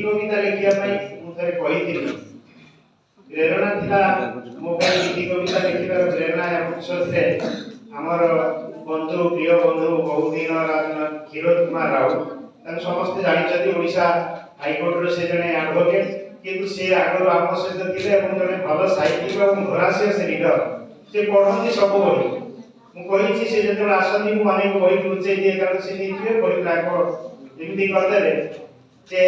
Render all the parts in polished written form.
कविता लिखिया मुझे कही प्रेरणा थिला मो गीति कविता लिखार प्रेरणा उৎস से आमर बंधु प्रिय बंधु बहुत दिन क्षीरोद कुमार राव समस्ते जानते ओडिशा हाईकोर्ट से जड़े एडवोकेट किंतु से आगर आम सहित थे जड़े भल साहित्यिक और भरासीयस रीडर से पढ़ती सब बही मुझे से जो आसती मुझे बही लुचाई दिए कारण से नहीं बही जमी करदे से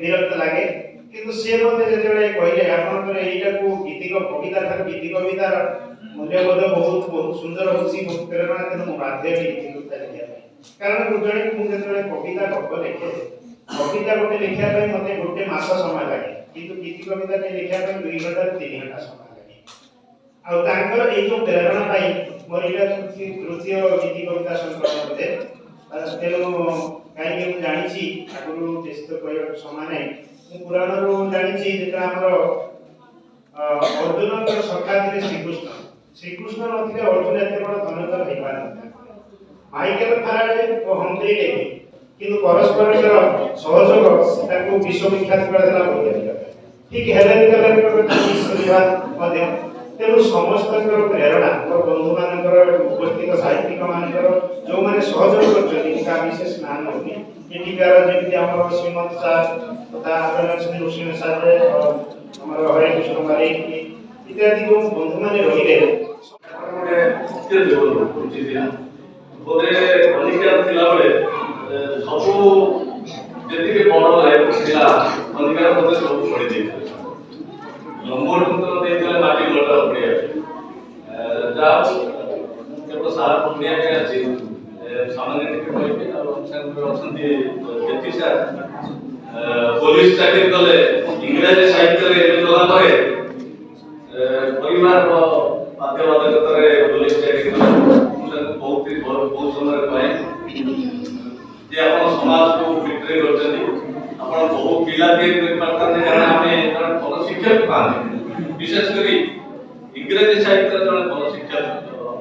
विरक्त लगे किंतु से मते जेतबे कहले आपनकर एटा को गीतिक कविता थार गीति कवितार मूल्यबोध बहुत बहुत सुंदर होसी बहुत प्रेरणा तेन मो बाध्य गीति कविता लिखिया कारण गुजणे मु जेतबे कविता गप लिखे कविता गोटे लिखिया पय मते गोटे मास समय लागे किंतु गीति कविता ने लिखिया पय 2 घंटा 3 घंटा समय लागे आ तांकर ए जो प्रेरणा पाई मोर एटा तृतीय गीति कविता संकलन होते तेनु काई के जानि छी आगुरु तेस्त कय समय नै पुराण जानी आमर अर्जुन सखा थे श्रीकृष्ण श्रीकृष्ण नथिले अर्जुन एत बड़ धनुधर हो पार माइकेल फाराडे और हम्फ्री डेवी किंतु परस्पर सहयोग विश्वविख्यात कर ठीक हेलेन केलर विश्व तेणु समस्त प्रेरणा बंधु मान उपस्थित साहित्यिक मान जो मैंने सहयोग कर विशेष ना नहीं श्रीमंत सार तथा ऋषि सार हरे कृष्ण मालिक इत्यादि जो बंधु मैंने रही पुलिस चाकरी कले इंग्रजी साहित्य परिवार बाध्यबाधकता पुलिस चाकरी कले बहुत समय समाज को बिट्रे कर बहु पिला शिक्षक पाते विशेषकर इंग्रजी साहित्य जन भल शिक्षक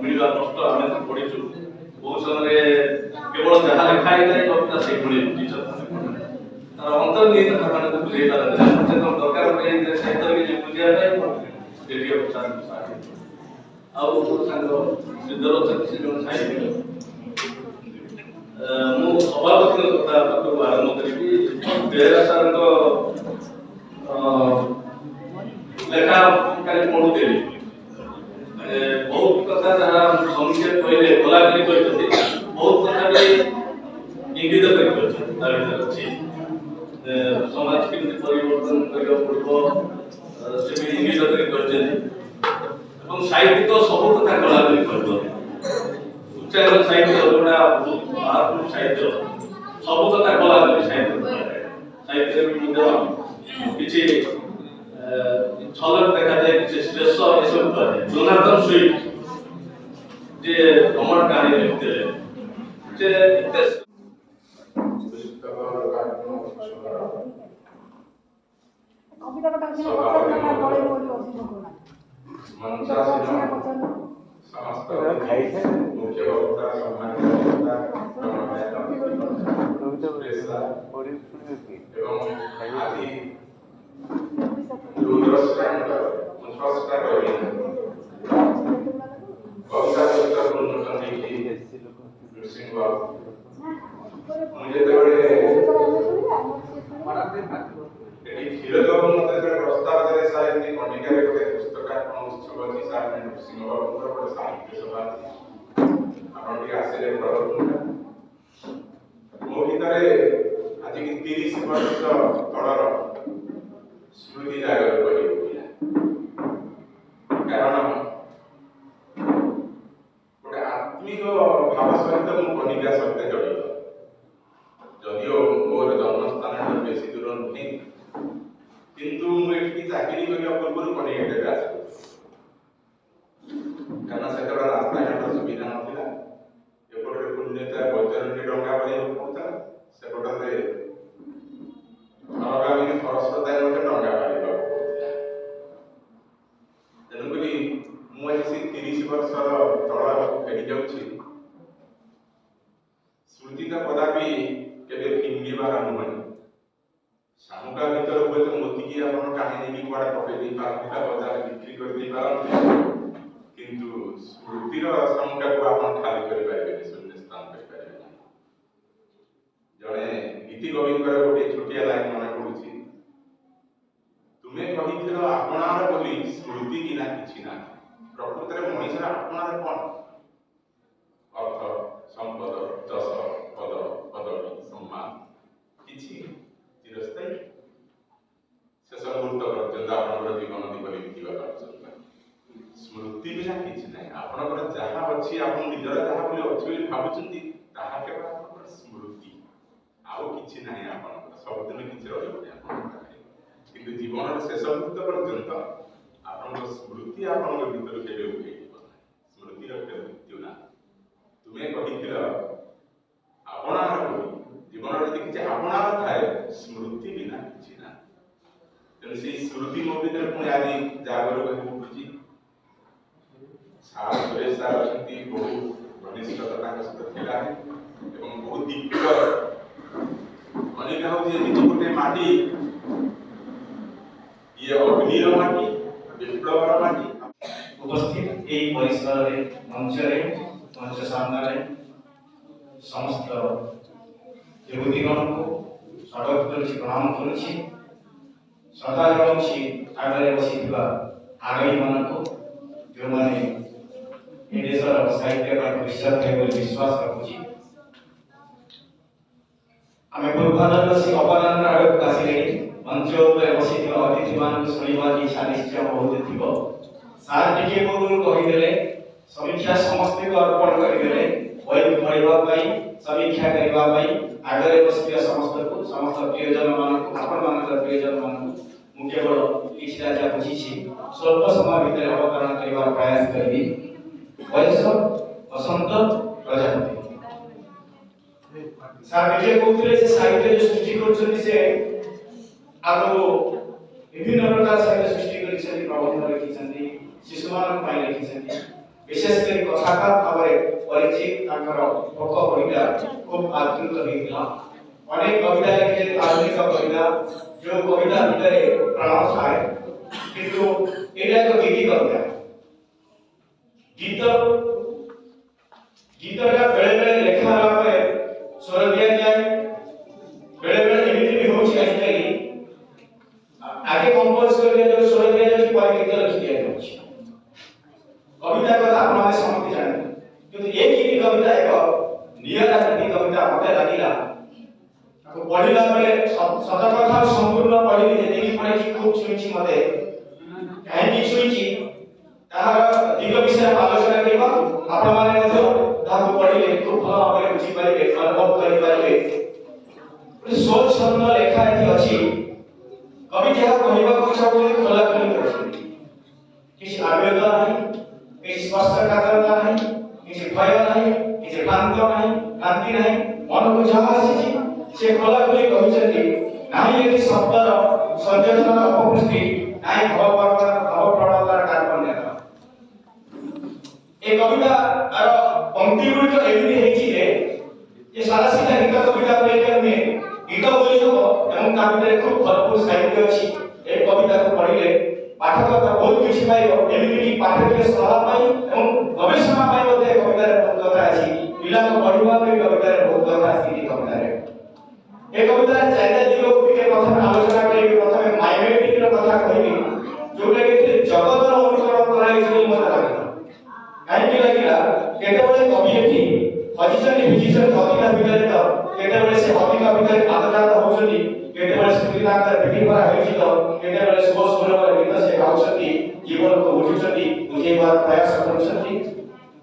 मिलवा कष्ट आम पढ़ीचु बहुत समय केवल जहाँ लिखाई जाए कविता से टीचर अंतर्निहित भावना को बुझे दरकार साहित्य के बुझे सभापति कथा आरंभ करी बेहरा सार लेखा पढ़ुली बहुत कथा जहाँ समीक्षा कहले कलाकारी बहुत कथा भी इंगित कर समाज के परिवर्तन से इंगित कर साहित्य तो सब कथा कलाकारी कर उच्चारण साहित्य जोड़ा महापुरुष साहित्य सब कथा कलाकारी साहित्य किसी झलक देखा जाए किसी श्रेष्ठ ये कहे जोनाथन स्विफ्ट जे अमर कहानी लिखते आज की 30 वर्ष तलर स्मृति जागर कारण गोटे आत्मिक भाव सहित कनिका सहित जड़ित जदिओ मोर जन्मस्थान बेसी दूर नुहे किंतु मुझे चाकरी करने पूर्व कनिका कारण से रास्ता घाट सुविधा नाला एपटे पुण्यता वैतरणी डंगा पड़ता सेपटे सरगामी खरस्रोता डंगा पार तेणुक मुझे 30 वर्ष तल फेरी जा स्मृति तो कदापि केवे फिंगिबार नुहे କାହିଁକି କୁଆଡ଼େ ପକେଇ ଦେଇ ପାରନ୍ତି ବା ବଜାରରେ ବିକ୍ରି କରିଦେଇ ପାରନ୍ତି, କିନ୍ତୁ ସ୍ମୃତିର ସଂଖ୍ୟାକୁ ଆପଣ ଖାଲି କରିପାରିବେନି, ଶୂନ୍ୟସ୍ଥାନ କରିପାରିବେନି। ଜଣେ ଗୀତି କବିଙ୍କର ଗୋଟିଏ ଛୋଟିଆ ଲାଇନ୍ ମନେ ପଡୁଛି, ତୁମେ କହିଥିଲ ଆପଣାର ବୋଲି ସ୍ମୃତି ବିନା କିଛି ନାହିଁ। ପ୍ରକୃତରେ ମଣିଷର ଆପଣାର କ'ଣ? ଅର୍ଥ, ସମ୍ପଦ, ଯଶ, ପଦ, ପଦବୀ, ସମ୍ମାନ କିଛି ଚିରସ୍ଥାୟୀ। ଶେଷ ମୁହୂର୍ତ୍ତ ପର୍ଯ୍ୟନ୍ତ ଆପଣଙ୍କର ଜୀବନ କିପରି ବିତିବା ପାରୁଛନ୍ତି। ସ୍ମୃତି ବିନା କିଛି ନାହିଁ। ଆପଣଙ୍କର ଯାହା ଅଛି, ଆପଣ ନିଜର ଯାହା ବୋଲି ଅଛି ବୋଲି ଭାବୁଛନ୍ତି, ତାହା କେବଳ ଆପଣଙ୍କର ସ୍ମୃତି, ଆଉ କିଛି ନାହିଁ। ଆପଣଙ୍କର ସବୁଦିନ କିଛି ରହିବନି ଆପଣଙ୍କର, କିନ୍ତୁ ଜୀବନର ଶେଷ ମୁହୂର୍ତ୍ତ ପର୍ଯ୍ୟନ୍ତ ଆପଣଙ୍କ ସ୍ମୃତି ଆପଣଙ୍କ ଭିତରୁ କେବେ ଉଠେଇଯିବ ନାହିଁ। ସ୍ମୃତିର କେବେ ମୃତ୍ୟୁ ନାହିଁ। ତୁମେ କହିଥିଲ ଆପଣାର ବୋଲି, ଜୀବନରେ ଯଦି କିଛି ଆପଣାର ଥାଏ, ସ୍ମୃତି ବିନା କିଛି ନାହିଁ। ତେଣୁ ସେଇ ସ୍ମୃତି ମୋ ଭିତରେ ପୁଣି ଆଜି ଜାଗର କରି ଉଠୁଛି। ସାର୍ ସୁରେଶ ସାର୍ ଅଛନ୍ତି, ବହୁ ଘନିଷ୍ଠତା ତାଙ୍କ ସହିତ ଥିଲା ଏବଂ ବହୁ ଦୀପ୍ତ ଅନେକ ହଉଛି ଏମିତି ଗୋଟେ ମାଟି, ଇଏ ଅଗ୍ନିର ମାଟି, ବିପ୍ଳବର ମାଟି। উপস্থিত এই পরিসরে মঞ্চরে মঞ্চ সামনে সমস্ত যুবতীগণକୁ ସ୍ୱାଗତ କରୁଛି, ପ୍ରଣାମ କରୁଛି। ଶ୍ରଦ୍ଧା ଜଣାଉଛି ଆଗରେ ବସିଥିବା ଆଗାମୀମାନଙ୍କୁ, ଯେଉଁମାନେ ଏ ଦେଶର ସାହିତ୍ୟ ପାଇଁ ଭବିଷ୍ୟତ ହେବେ ବୋଲି ବିଶ୍ୱାସ ରଖୁଛି। ଆମେ ପୂର୍ବାହ୍ନର ସେ ଅପରାହ୍ନ ଆଡ଼କୁ ଆସିଲେଣି। ମଞ୍ଚ ଉପରେ ବସିଥିବା ଅତିଥିମାନଙ୍କୁ ଶୁଣିବାର ଇଚ୍ଛା ନିଶ୍ଚୟ ବହୁତ ଥିବ। ସାର୍ ଟିକେ ପୂର୍ବରୁ କହିଦେଲେ, ସମୀକ୍ଷା ସମସ୍ତଙ୍କୁ ଅର୍ପଣ କରିଦେଲେ, ବହିକୁ ପଢ଼ିବା ପାଇଁ, ସମୀକ୍ଷା କରିବା ପାଇଁ ଆଗରେ ବସିଥିବା ସମସ୍ତଙ୍କୁ, ସମସ୍ତ ପ୍ରିୟଜନମାନଙ୍କୁ, ଆପଣମାନଙ୍କର ପ୍ରିୟଜନମାନଙ୍କୁ ମୁଁ କେବଳ କିଛିଟା ଯାହା ବୁଝିଛି ସ୍ୱଳ୍ପ ସମୟ ଭିତରେ ଅବତରଣ କରିବାର ପ୍ରୟାସ କରିବି। ବୟସ ବସନ୍ତ ପ୍ରଜାପତି। ସାର୍ ନିଜେ କହୁଥିଲେ ଯେ ସାହିତ୍ୟ ଯୋଉ ସୃଷ୍ଟି କରୁଛନ୍ତି, ସେ ଆଗରୁ ବିଭିନ୍ନ ପ୍ରକାର ସାହିତ୍ୟ ସୃଷ୍ଟି କରିଛନ୍ତି, ପ୍ରବନ୍ଧ ଲେଖିଛନ୍ତି, ଶିଶୁମାନଙ୍କ ପାଇଁ ଲେଖିଛନ୍ତି। ବିଶେଷ କରି କଥାକାର ଭାବରେ ପରିଚିତ ତାଙ୍କର ଭୋକ କବିତା ଖୁବ୍ ଆଦୃତ ହୋଇଥିଲା। ଅନେକ କବିତା ଲେଖିଛନ୍ତି, ଆଧୁନିକ କବିତା, ଯୋଉ କବିତା ଭିତରେ ପ୍ରାଣ ଥାଏ, କିନ୍ତୁ ଏଇଟା ଏକ ଗୀତି କବିତା। ଗୀତଟା ବେଳେ ବେଳେ ଲେଖା ହେଲା ପରେ ସ୍ୱର ଦିଆଯାଏ, ବେଳେ ବେଳେ ଏମିତି ବି ହେଉଛି ଆଜିକାଲି ଆଗେ କମ୍ପୋଜ କରି ଦିଆଯାଉଛି, ସ୍ୱର ଦିଆଯାଉଛି, ପରେ ଗୀତ ଲେଖି ଦିଆଯାଉଛି। କବିତା କଥା ଆପଣମାନେ ସମସ୍ତେ ଜାଣନ୍ତି, କିନ୍ତୁ ଏ ଗୀତି କବିତା ଏକ ନିଆରା ଗୀତି କବିତା ମତେ ଲାଗିଲା। ତାକୁ ପଢିଲା ବେଳେ ସତ କଥା ସମ୍ପୂର୍ଣ୍ଣ ପଢିଲି, ଯେତିକି ପଢିଛି ଖୁବ୍ ଛୁଇଁଛି ମତେ। କାହିଁକି ଛୁଇଁଛି ତାହାର ଦିଗ ବିଷୟରେ ଆଲୋଚନା କରିବା। ଆପଣମାନେ ମଧ୍ୟ ତାହାକୁ ପଢିଲେ ଖୁବ୍ ଭଲ ଭାବରେ ବୁଝିପାରିବେ, ଅନୁଭବ କରିପାରିବେ। ଗୋଟେ ସ୍ୱଚ୍ଛନ୍ଦ ଲେଖା ଏଠି ଅଛି। କବି ଯାହା କହିବାକୁ ଚାହୁଁଛନ୍ତି ଖୋଲାଖୋଲି କରୁଛନ୍ତି, କିଛି ଆବେଗ ନାହିଁ, କିଛି ସ୍ପର୍ଶକାତରତା ନାହିଁ, କିଛି ଭୟ ନାହିଁ, କିଛି ଭ୍ରାନ୍ତ ନାହିଁ, ଭ୍ରାନ୍ତି ନାହିଁ। ମନକୁ ଯାହା ଆସିଛି ସେ ଖୋଲାଖୋଲି କହିଛନ୍ତି। ନାହିଁ ଏଠି ଶବ୍ଦର ସଂଯୋଜନର ଅପବୃଷ୍ଟି, ନାହିଁ ଭାବପ୍ରବଣତାର କାର୍ପଣ୍ୟତା। ଏ କବିତାର ପଂକ୍ତି ଗୁଡ଼ିକ ଏମିତି ହେଇଛି ଯେ ସାରା ସିଧା ଗୀତ କବିତା ପରିକା ନୁହେଁ, ଗୀତ ବୋଲି ହବ ଏବଂ ତା ଭିତରେ ଖୁବ୍ ଭରପୁର ସାହିତ୍ୟ ଅଛି। ଏ କବିତାକୁ ପଢିଲେ ପାଠକ ବହୁତ କିଛି ପାଇବ। ଏମିତିକି ପାଠକୀୟ ସଭା ପାଇଁ ଏବଂ ଗବେଷଣା ପାଇଁ ମଧ୍ୟ କବିତାରେ ବହୁତ କଥା ଅଛି। ପିଲାଙ୍କୁ ପଢିବା ପାଇଁ କବିତାରେ ବହୁତ କଥା ଅଛି। କବିତାରେ ଏ କବିତାର ଚାରିଟା ଦିଗକୁ ଟିକେ ପ୍ରଥମେ ଆଲୋଚନା କରିବି। ପ୍ରଥମେ ମାଇମେଟିକ୍ର କଥା କହିବି, ଯୋଉଟାକି ଜଗତର ଅନୁକରଣ କରାଯାଇଛି ବୋଲି ମୋତେ ଲାଗିଲା। କାହିଁକି ଲାଗିଲା? କେତେବେଳେ କବି ଏଠି ହଜିଛନ୍ତି, ଭିଜିଛନ୍ତି ଅତୀତ ଭିତରେ, ତ କେତେବେଳେ ସେ ଅତୀତ ଭିତରେ ଆଦଜାତ ହଉଛନ୍ତି, କେତେବେଳେ ସ୍ମୃତି ତାଙ୍କର ପିଠି ଭରା ହେଇଛି, ତ କେତେବେଳେ ଶୁଭ ସୁରଭର ଗୀତ ସେ ଗାଉଛନ୍ତି, ଜୀବନକୁ ବୁଝୁଛନ୍ତି, ବୁଝେଇବାର ପ୍ରୟାସ କରୁଛନ୍ତି।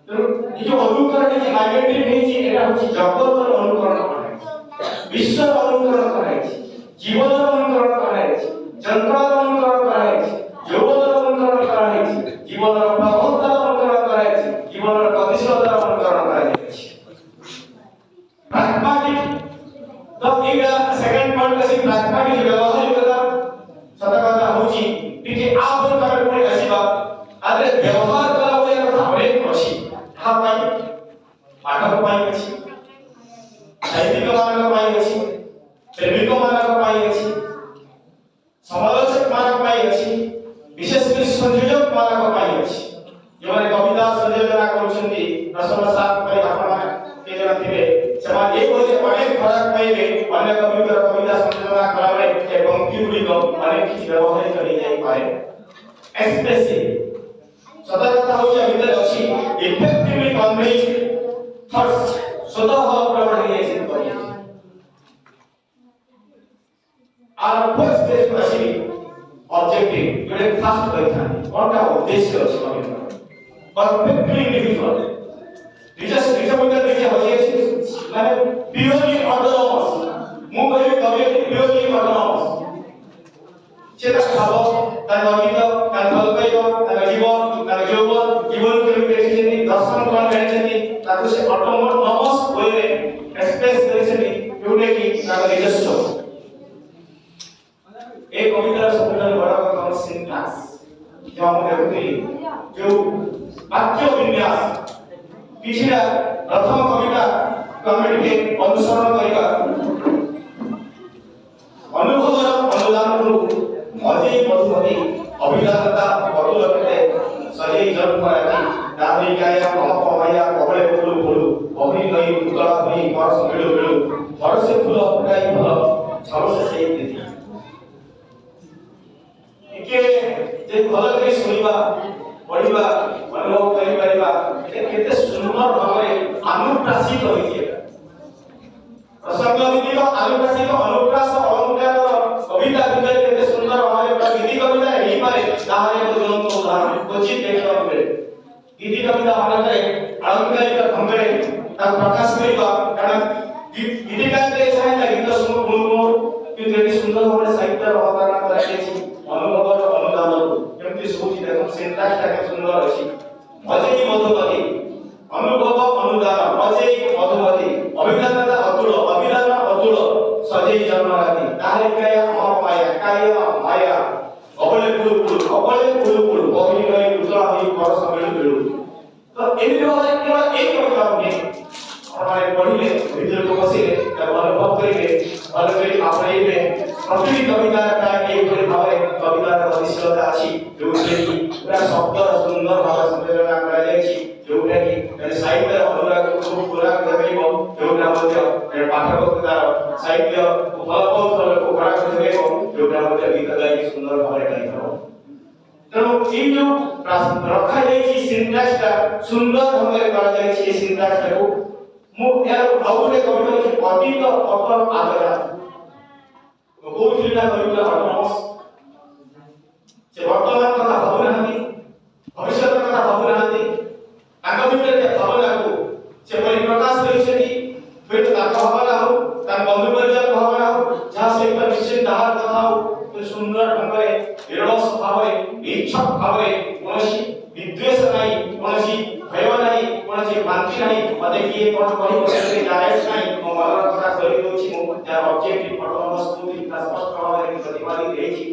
ତେଣୁ ଏ ଯୋଉ ଅନୁକରଣ ହେଇଛି, ମାଇମେଟିକ୍ ହେଇଛି, ଏଟା ହଉଛି ଜଗତର ଅନୁକରଣ କରାଯାଇଛି, ବିଶ୍ୱର ଅନୁକରଣ କରାଯାଇଛି, ଜୀବନର ଅନୁକରଣ କରାଯାଇଛି, ଯନ୍ତ୍ରର ଅନୁକରଣ କରାଯାଇଛି, ଯୌବନର ଅନୁକରଣ କରାଯାଇଛି, ଜୀବନର ପ୍ରବଣତାର ଅନୁକରଣ କରାଯାଇଛି, ଜୀବନର ଗତିଶୀଳତାର ଅନୁକରଣ କରାଯାଇଛି। ପ୍ରାଗ୍ମାଟିକ୍ ତ ଏଇଟା ସେକେଣ୍ଡ ପଏଣ୍ଟ ଅଛି। ପ୍ରାଗ୍ମାଟିକ୍ ବ୍ୟବହାରିକତା ସତ କଥା ହଉଛି ଟିକେ ଆପରେ ଆମେ ପୁଣି ଆସିବା। ଆରେ ବ୍ୟବହାର କଲା ଭଳିଆ କଥା ଅନେକ ଅଛି। ତାହା ପାଇଁ ପାଠକ ପାଇଁ ଅଛି, ସାହିତ୍ୟିକମାନଙ୍କ ପାଇଁ ଅଛି, ପ୍ରେମିକମାନଙ୍କ ପାଇଁ ଅଛି, ସମାଲୋଚକମାନଙ୍କ ପାଇଁ पंक्ति गुड़िक अनेक किसी व्यवहारिक पाए एक्सप्रेसिव सतर्कता होची भितर अछि इफेक्टिवली कन्वे थॉट्स स्वतः प्रकट हे छै कहि आर फर्स्ट स्टेज अछि ऑब्जेक्टिव जोड़े फास्ट कहि था कोनटा उद्देश्य अछि कहि परफेक्टली इंडिविजुअल निज भीतर निज होई अछि माने प्योरली ऑटोनोमस मु कहि कभी प्योरली ऑटोनोमस সেটা খাবো তার অতীত তার কল্পনা তার জীবন কেমন দেখেছেন দর্শন কোন জানেছেন তাকে সে অটোনমাস ওয়ে এক্সপ্রেস করেছেন যোটা কি তার নিজস্ব এই কবিতার সবচেয়ে বড় কথা হল সিনট্যাক্স जो हम देखते जो वाक्य विन्यास पिछला प्रथम कविता कमेटी के अनुसरण करिका अनुभव अनुदान मजे मधुमती अभिधानता पटुलते सजे जन कराती दाबिकाया कमकमाया कबळे फुलु फुलु अभि नई उतला भई परस मिलु मिलु परसे फुल फुटाई फल छलसे सेई देती इके जे भल करे सुनिबा पढिबा अनुभव करि परिबा ए केते सुंदर भाबरे अनुप्रासित होइए प्रसंग नीति का अनुप्रासित अनुप्रास अलंकार कविता भितर केते सुंदर भाबरे गीति कविता एही पारे ताहारे ज्वलंत उदाहरण क्वचित देखिବାକୁ मिले गीति कविता मानकरे अलंकारिक ढंगरे ता प्रकाश करिबा कारण गीतिकार के चाहे गीत सुन गुणगुण कि जेति सुंदर भाबरे साहित्य अवतारण कराଯାଇଛି अनुभव अनुदान केमति सोची देखो सिंटैक्स टाके सुंदर अछि मजेई मधुमती अनुभव अनुदान मजेई मधुमती अभिधानता अतुल अभिधान अतुल सजेई जन्मराती ताहारे काया अमाया काया माया अबले पुल बही गई उतरा हुई परस मिलु मिलु तो एमि भाबरे केवल एक कविता में हमारे पढ़िले भीतर को बसिले तब अनुभव करिले अलगे आपरेले प्रतिटी कविता का एक भावे कविता का विशेषता अछि जोटे कि पूरा शब्द सुंदर भाव संयोजन करा जायछि जोटे कि साहित्य अनुराग को पूरा देबो जोटा मध्य पाठक तार साहित्य फलफल को पूरा देबो जोटा मध्य गीत गाई सुंदर भाव गाइथो तेणु ई जो रखा जायछि सिंटैक्सटा सुंदर ढंग रे करा जायछि सिंटैक्सटा को मु यार आउटे कविता कि अतीत अपर आदरा बहुत लीला कविता ऑटोनॉमस से वर्तमान कथा भाबु नाहंती भविष्य कथा भाबु नाहंती ताका भितर के भावना को से परिप्रकाश करिसेती फिर ताका भावना हो तार बंधु परिजन भावना हो जहां से एक निश्चित दाहर कथा हो तो सुंदर ढंग रे विरस भावे इच्छक भावे कोनसी विद्वेष नाही कोनसी भय नाही कोनसी बांती नाही मते किए कोन कहि बसे जायज नाही मो मनर कथा कहि दोछि मो तार ऑब्जेक्टिव ऑटोनॉमस को स्पष्ट भावे प्रतिपादित हेछि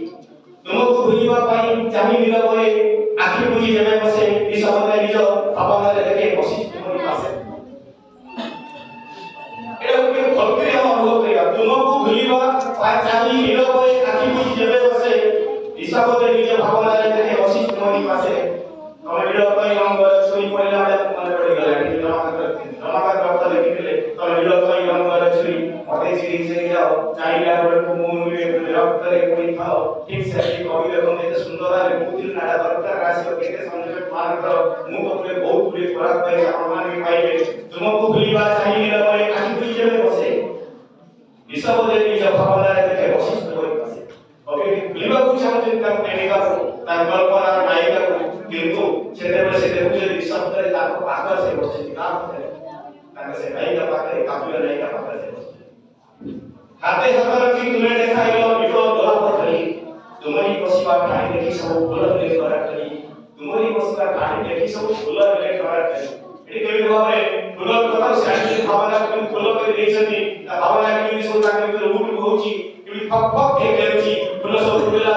तुमको बुझिबा पाई चाहि मिल करे आखि बुझी जेबे बसे ई सबने निज भावना रे देखे बसी तुमनि पासे एटा के भक्ति हम अनुभव करिया तुमको बुझिबा पाई चाहि मिल करे आखि बुझी जेबे बसे ई सबने निज भावना रे देखे बसी तुमनि पासे तमे मिल पाई हम सुई पड़िला मन पड़ी गला कि रमाकांत रक्त लिखिले तमे मिल पाई हम सुई मते सिरी से जाओ चाइला बड़े को मुंह में रक्त रे कोई खाओ ठीक से कवि देखो एते सुंदर रे मुतिर नाडा दरकार राशि केते संजय मान कर मु को बहुत बुरी खराब पाई अपमान भी पाइले तुमको भूलिबा चाहिए न पड़े आखि बुझी जेबे बसे विसव दे निज भावना रे देखे बसी कोई पासे कवि भूलिबा को चाहते तम प्रेमिका को तार कल्पना नायिका को किंतु सेते से देखु जे शब्द रे ताको पाकर से बसे का ताके से नायिका पाकर काफिला नायिका पाकर से हाते हाथ रखी तुम्हें देखाइलो इको दोला पथरी तुम्हारी बसिबा ठाई देखि सब फूल ले करा करी तुम्हारी बसिबा ठाई देखि सब फूल ले करा करी एटी केबे भाबरे फूल कथा साइंटिफिक भावना के फूल कर देछथि भावना के सब ताके रूट होउची कि फक फक के देउची फूल सब फूल